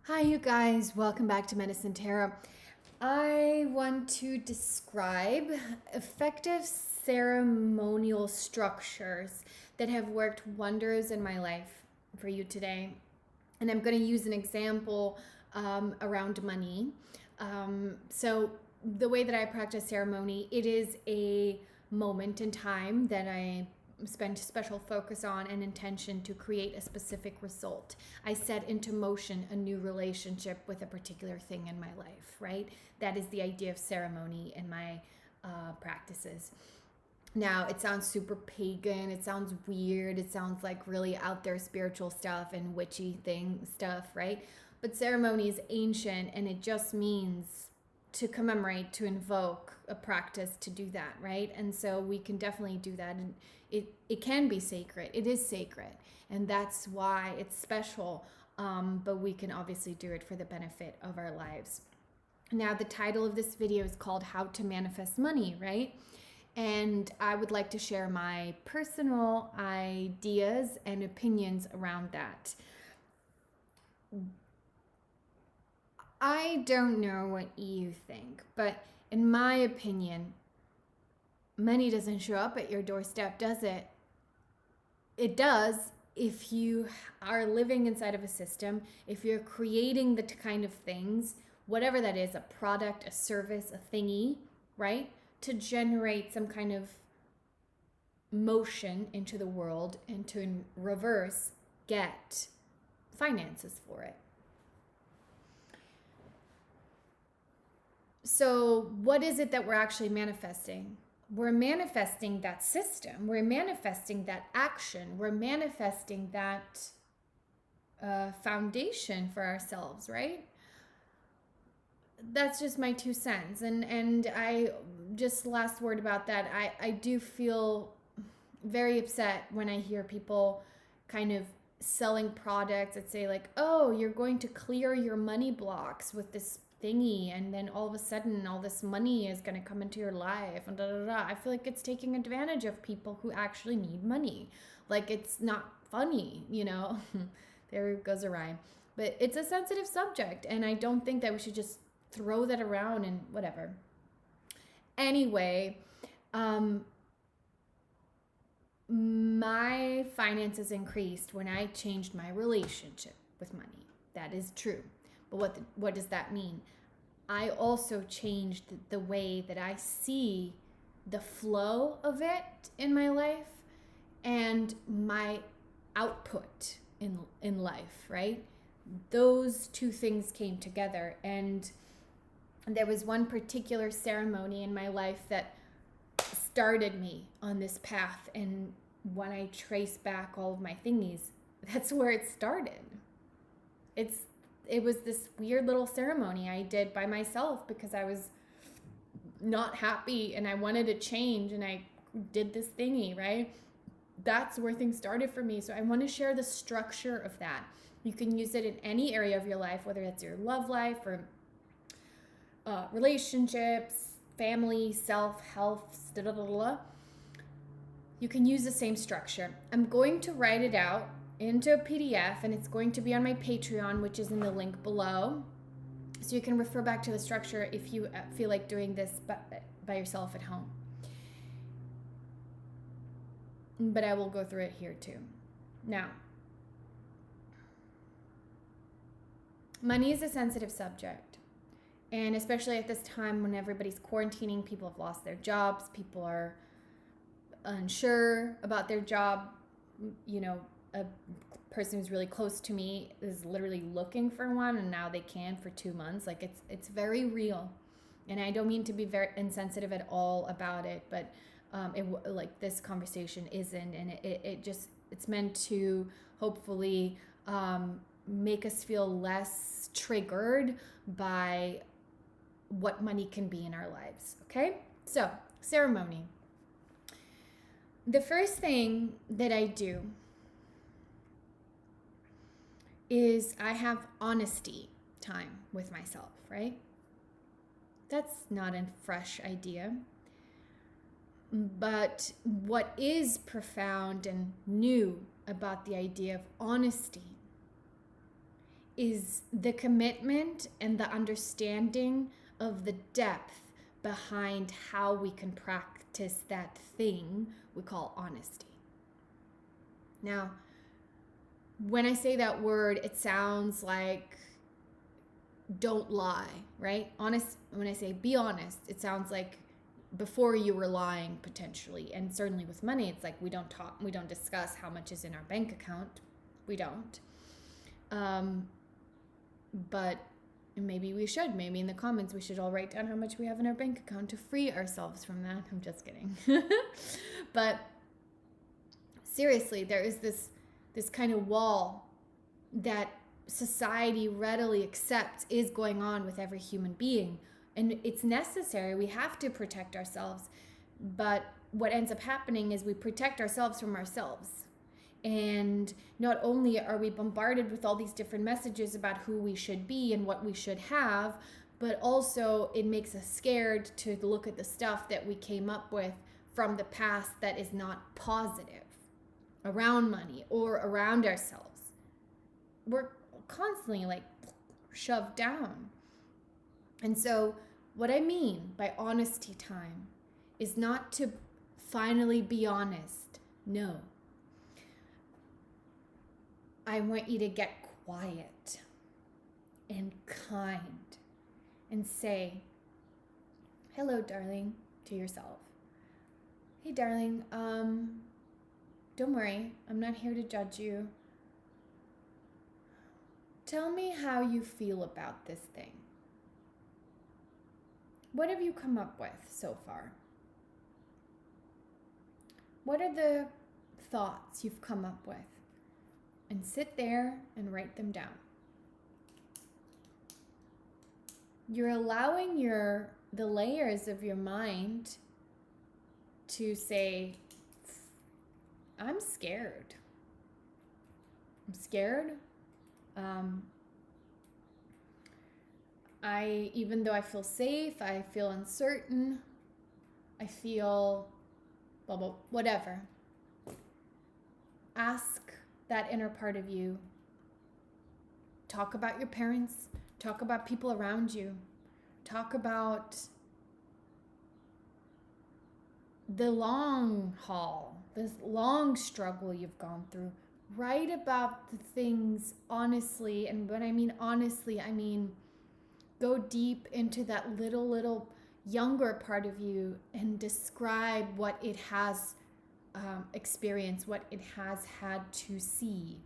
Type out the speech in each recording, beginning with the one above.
Hi, you guys. Welcome back to Medicine Tarot. I want to describe effective ceremonial structures that have worked wonders in my life for you today. And I'm going to use an example around money. So, the way that I practice ceremony, it is a moment in time that I spend special focus on and intention to create a specific result. I set into motion a new relationship with a particular thing in my life, right? That is the idea of ceremony in my practices. Now, it sounds super pagan, it sounds weird, it sounds like really out there spiritual stuff and witchy stuff, right? But ceremony is ancient and it just means to commemorate, to invoke a practice to do that, right? And so we can definitely do that. And it can be sacred. It is sacred. And that's why it's special. But we can obviously do it for the benefit of our lives. Now, the title of this video is called How to Manifest Money, right? And I would like to share my personal ideas and opinions around that. I don't know what you think, but in my opinion, money doesn't show up at your doorstep, does it? It does if you are living inside of a system, if you're creating the kind of things, whatever that is, a product, a service, a thingy, right? To generate some kind of motion into the world and to in reverse get finances for it. So what is it that we're actually manifesting? We're manifesting that system. We're manifesting that action. We're manifesting that foundation for ourselves, right? That's just my 2 cents. And I just last word about that. I do feel very upset when I hear people kind of selling products that say like, oh, you're going to clear your money blocks with this thingy, and then all of a sudden all this money is going to come into your life and da, da, da. I feel like it's taking advantage of people who actually need money. Like, it's not funny, There goes a rhyme. But it's a sensitive subject, and I don't think that we should just throw that around and whatever. Anyway, my finances increased when I changed my relationship with money. That is true. But what does that mean? I also changed the way that I see the flow of it in my life and my output in life, right? Those two things came together, and there was one particular ceremony in my life that started me on this path, and when I trace back all of my thingies, that's where it started. It was this weird little ceremony I did by myself because I was not happy and I wanted to change, and I did this thingy, right? That's where things started for me. So I want to share the structure of that. You can use it in any area of your life, whether it's your love life or relationships, family, self, health, You can use the same structure. I'm going to write it out into a PDF, and it's going to be on my Patreon, which is in the link below. So you can refer back to the structure if you feel like doing this by yourself at home. But I will go through it here too. Now, money is a sensitive subject. And especially at this time when everybody's quarantining, people have lost their jobs, people are unsure about their job. A person who's really close to me is literally looking for one, and now they can for 2 months. Like, it's very real. And I don't mean to be very insensitive at all about it, but like this conversation isn't, and it's meant to hopefully make us feel less triggered by what money can be in our lives. Okay? So, ceremony. The first thing that I do is I have honesty time with myself, right? That's not a fresh idea. But what is profound and new about the idea of honesty is the commitment and the understanding of the depth behind how we can practice that thing we call honesty. Now, when I say that word, it sounds like don't lie, right? Honest, when I say be honest, it sounds like before you were lying potentially. And certainly with money, it's like we don't discuss how much is in our bank account. We don't. But maybe we should. Maybe in the comments we should all write down how much we have in our bank account to free ourselves from that. I'm just kidding. But seriously, there is this kind of wall that society readily accepts is going on with every human being. And it's necessary. We have to protect ourselves. But what ends up happening is we protect ourselves from ourselves. And not only are we bombarded with all these different messages about who we should be and what we should have, but also it makes us scared to look at the stuff that we came up with from the past that is not positive around money or around ourselves. We're constantly like shoved down. And so what I mean by honesty time is not to finally be honest. No. I want you to get quiet and kind and say, hello, darling, to yourself. Hey, darling, don't worry. I'm not here to judge you. Tell me how you feel about this thing. What have you come up with so far? What are the thoughts you've come up with? And sit there and write them down. You're allowing the layers of your mind to say, I'm scared. I'm scared. Even though I feel safe, I feel uncertain. I feel blah, blah, whatever. Ask that inner part of you. Talk about your parents. Talk about people around you. Talk about the long haul, this long struggle you've gone through. Write about the things honestly. And when I mean honestly, I mean go deep into that little younger part of you and describe what it has experience, what it has had to see.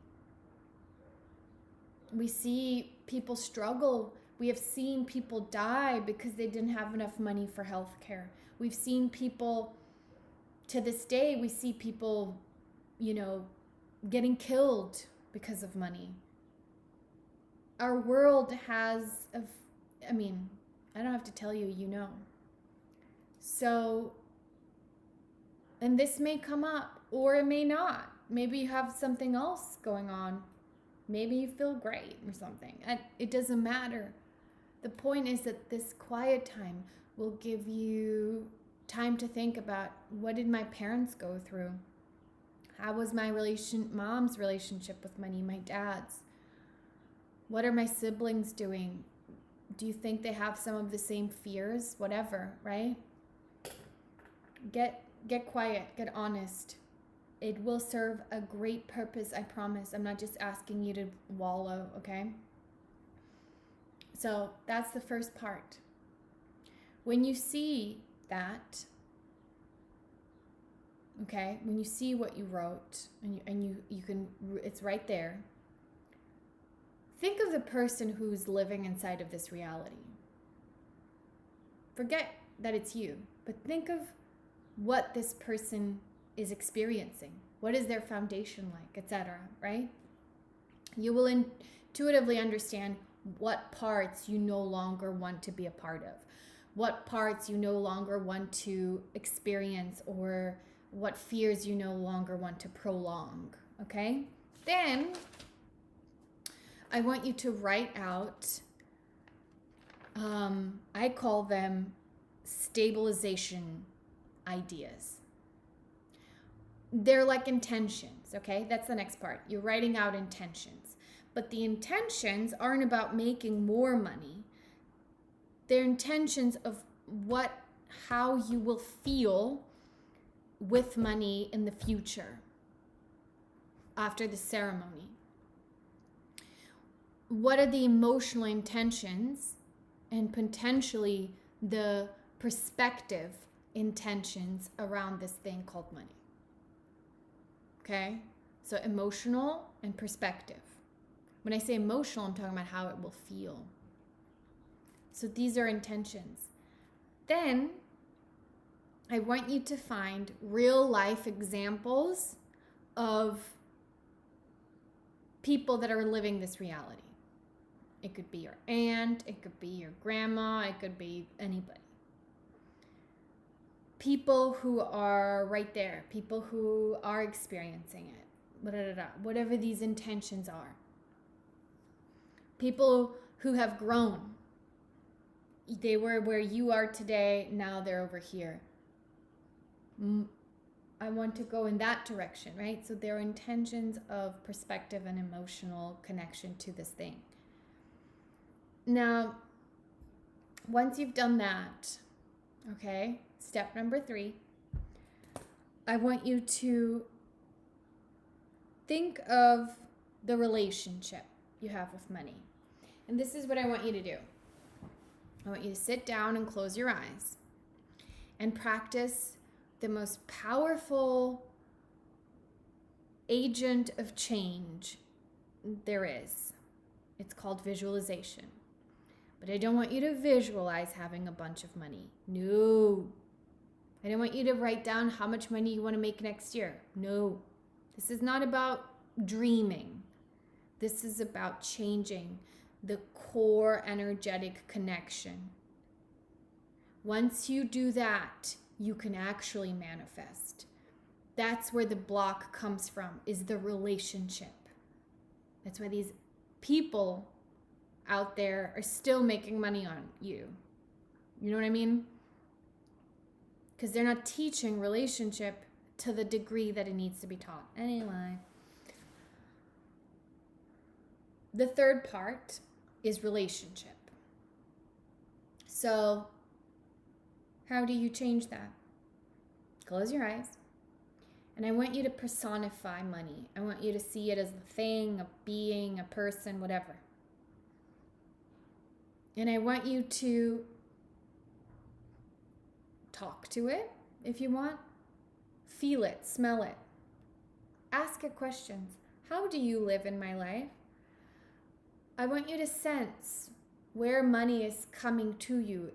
We see people struggle. We have seen people die because they didn't have enough money for health care. We've seen people, to this day, we see people, getting killed because of money. Our world has, I don't have to tell you, So, and this may come up or it may not. Maybe you have something else going on. Maybe you feel great or something. It doesn't matter. The point is that this quiet time will give you time to think about, what did my parents go through? How was my mom's relationship with money, my dad's? What are my siblings doing? Do you think they have some of the same fears? Whatever, right? Get quiet, get honest. It will serve a great purpose, I promise. I'm not just asking you to wallow, okay? So that's the first part. When you see that, okay, when you see what you wrote and you can, it's right there. Think of the person who's living inside of this reality. Forget that it's you, but think of what this person is experiencing. What is their foundation like, etc., right? You will intuitively understand what parts you no longer want to be a part of, what parts you no longer want to experience, or what fears you no longer want to prolong, okay? Then I want you to write out, I call them stabilization ideas. They're like intentions, okay? That's the next part. You're writing out intentions. But the intentions aren't about making more money. They're intentions of how you will feel with money in the future after the ceremony. What are the emotional intentions and potentially the perspective intentions around this thing called money? Okay? So emotional and perspective. When I say emotional, I'm talking about how it will feel. So these are intentions. Then I want you to find real life examples of people that are living this reality. It could be your aunt, it could be your grandma, it could be anybody. People who are right there, people who are experiencing it, whatever these intentions are. People who have grown. They were where you are today, now they're over here. I want to go in that direction, right? So there are intentions of perspective and emotional connection to this thing. Now, once you've done that, okay, step number 3, I want you to think of the relationship you have with money. And this is what I want you to do. I want you to sit down and close your eyes and practice the most powerful agent of change there is. It's called visualization. But I don't want you to visualize having a bunch of money. No. I don't want you to write down how much money you want to make next year. No. This is not about dreaming. This is about changing the core energetic connection. Once you do that, you can actually manifest. That's where the block comes from, is the relationship. That's why these people out there are still making money on you. You know what I mean? Because they're not teaching relationship to the degree that it needs to be taught. Anyway. The third part is relationship. So, how do you change that? Close your eyes. And I want you to personify money. I want you to see it as a thing, a being, a person, whatever. And I want you to talk to it if you want. Feel it, smell it. Ask it questions. How do you live in my life? I want you to sense where money is coming to you.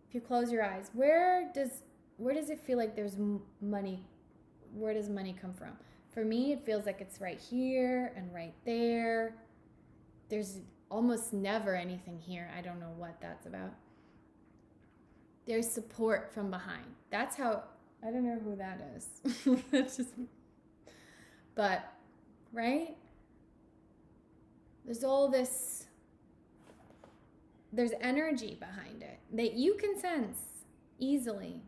If you close your eyes, where does it feel like there's money? Where does money come from? For me, it feels like it's right here and right there. There's almost never anything here. I don't know what that's about. There's support from behind. That's how, I don't know who that is. That's just, but, right? There's all this, there's energy behind it that you can sense easily.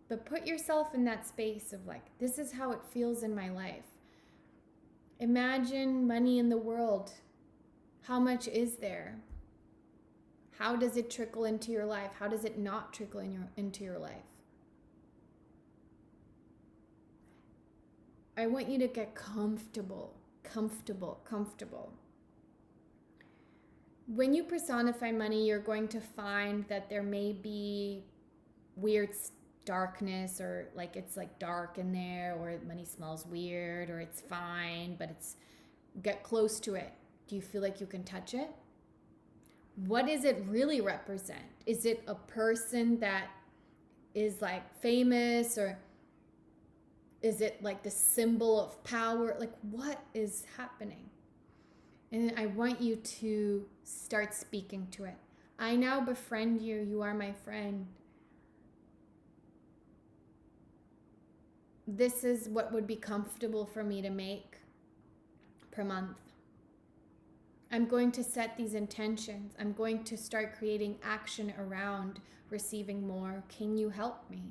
But put yourself in that space of like, this is how it feels in my life. Imagine money in the world. How much is there? How does it trickle into your life? How does it not trickle into your life? I want you to get comfortable. When you personify money, you're going to find that there may be weird darkness, or like it's like dark in there, or money smells weird, or it's fine, but get close to it. Do you feel like you can touch it? What does it really represent? Is it a person that is like famous, or is it like the symbol of power? Like, what is happening? And I want you to start speaking to it. I now befriend you. You are my friend. This is what would be comfortable for me to make per month. I'm going to set these intentions. I'm going to start creating action around receiving more. Can you help me?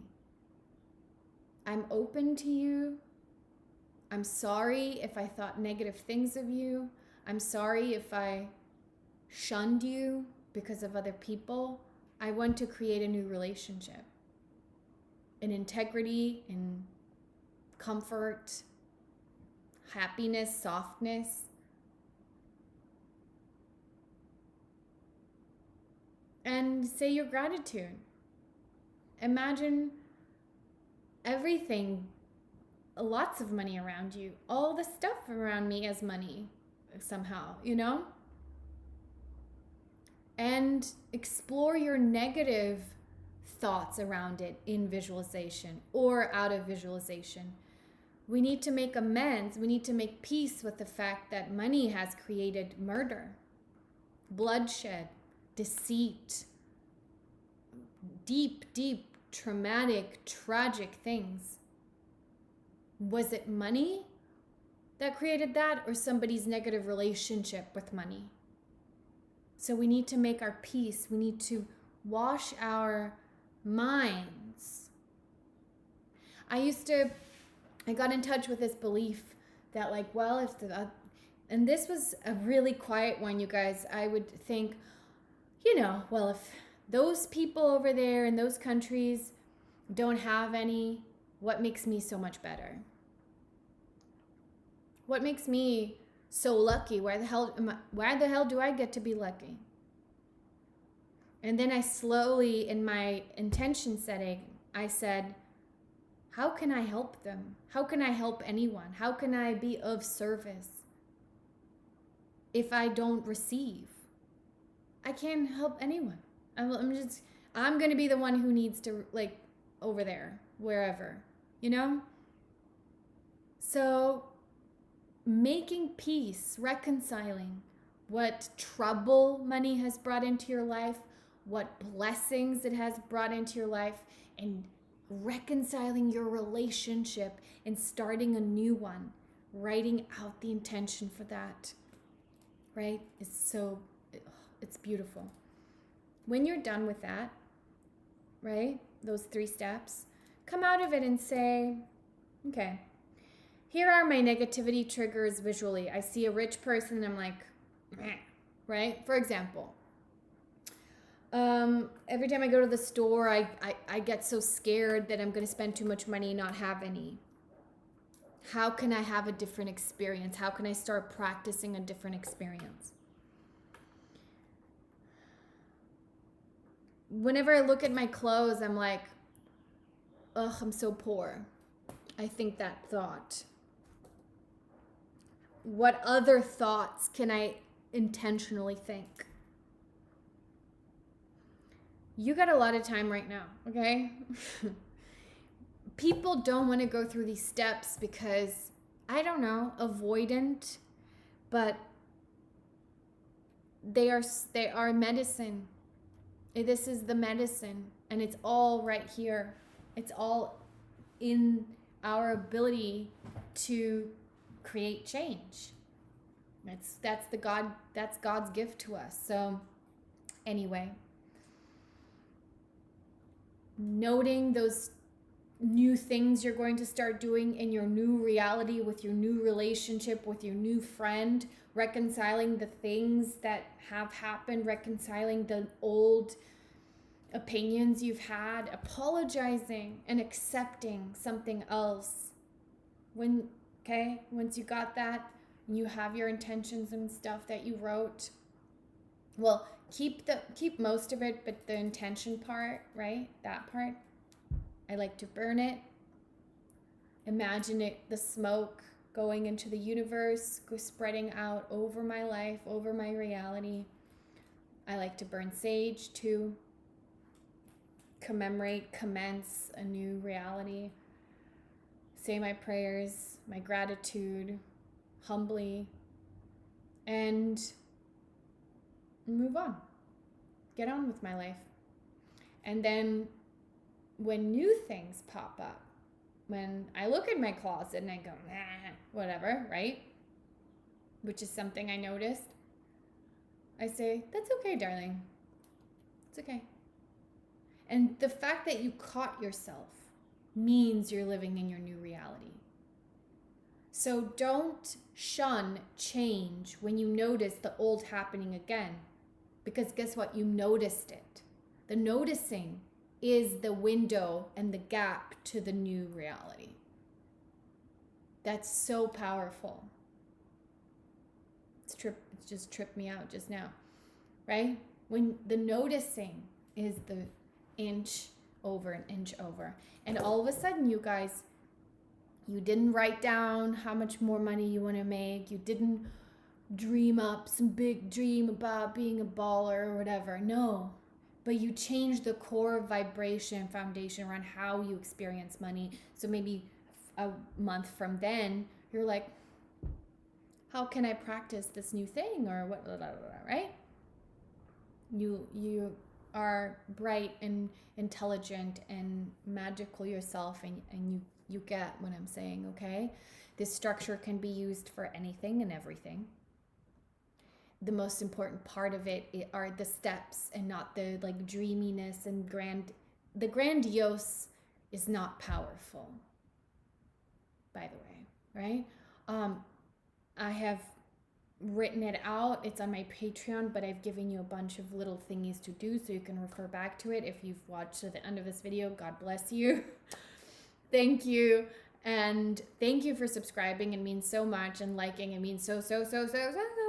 I'm open to you. I'm sorry if I thought negative things of you. I'm sorry if I shunned you because of other people. I want to create a new relationship in integrity, in comfort, happiness, softness. And say your gratitude. Imagine everything, lots of money around you, all the stuff around me as money somehow, and explore your negative thoughts around it in visualization or out of visualization. We need to make amends. We need to make peace with the fact that money has created murder, bloodshed, deceit, deep, traumatic, tragic things. Was it money that created that, or somebody's negative relationship with money? So we need to make our peace. We need to wash our minds. I got in touch with this belief that and this was a really quiet one, you guys. I would think, if those people over there in those countries don't have any, what makes me so much better? What makes me so lucky? Why the hell do I get to be lucky? And then I slowly, in my intention setting, I said, how can I help them? How can I help anyone? How can I be of service if I don't receive? I can't help anyone. I'm going to be the one who needs to, over there, wherever, So making peace, reconciling what trouble money has brought into your life, what blessings it has brought into your life, and reconciling your relationship and starting a new one, writing out the intention for that, right? It's beautiful. When you're done with that, right, those 3 steps, come out of it and say, okay, here are my negativity triggers visually. I see a rich person and I'm like, meh, right? For example, every time I go to the store, I get so scared that I'm going to spend too much money and not have any. How can I have a different experience? How can I start practicing a different experience? Whenever I look at my clothes, I'm like, ugh, I'm so poor. I think that thought. What other thoughts can I intentionally think? You got a lot of time right now, okay? People don't want to go through these steps because, I don't know, avoidant, but they are medicine. This is the medicine, and it's all right here. It's all in our ability to create change. That's God's gift to us. So anyway, noting those new things you're going to start doing in your new reality, with your new relationship, with your new friend, reconciling the things that have happened, reconciling the old opinions you've had, apologizing and accepting something else. Once you got that, you have your intentions and stuff that you wrote. Well, keep most of it, but the intention part, right? That part, I like to burn it. Imagine the smoke going into the universe, spreading out over my life, over my reality. I like to burn sage too. Commence a new reality. Say my prayers, my gratitude, humbly, and move on. Get on with my life. And then when new things pop up, when I look at my closet and I go, nah, whatever, right? Which is something I noticed. I say, that's okay, darling. It's okay. And the fact that you caught yourself means you're living in your new reality. So don't shun change when you notice the old happening again. Because guess what? You noticed it. The noticing is the window and the gap to the new reality. That's so powerful. It just tripped me out just now, right? When the noticing is the inch over an inch over. And all of a sudden, you guys, you didn't write down how much more money you want to make. You didn't dream up some big dream about being a baller or whatever. No. But you change the core vibration foundation around how you experience money. So maybe a month from then, you're like, how can I practice this new thing, or what, blah, blah, blah, right? You are bright and intelligent and magical yourself, and you get what I'm saying, okay? This structure can be used for anything and everything. The most important part of it are the steps and not the like dreaminess and the grandiose is not powerful, by the way, right? I have written it out. It's on my Patreon, but I've given you a bunch of little thingies to do, so you can refer back to it. If you've watched to the end of this video, God bless you. Thank you. And thank you for subscribing. It means so much, and liking. It means so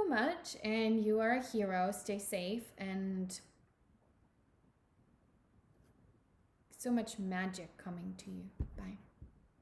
much. And you are a hero. Stay safe, and so much magic coming to you. Bye.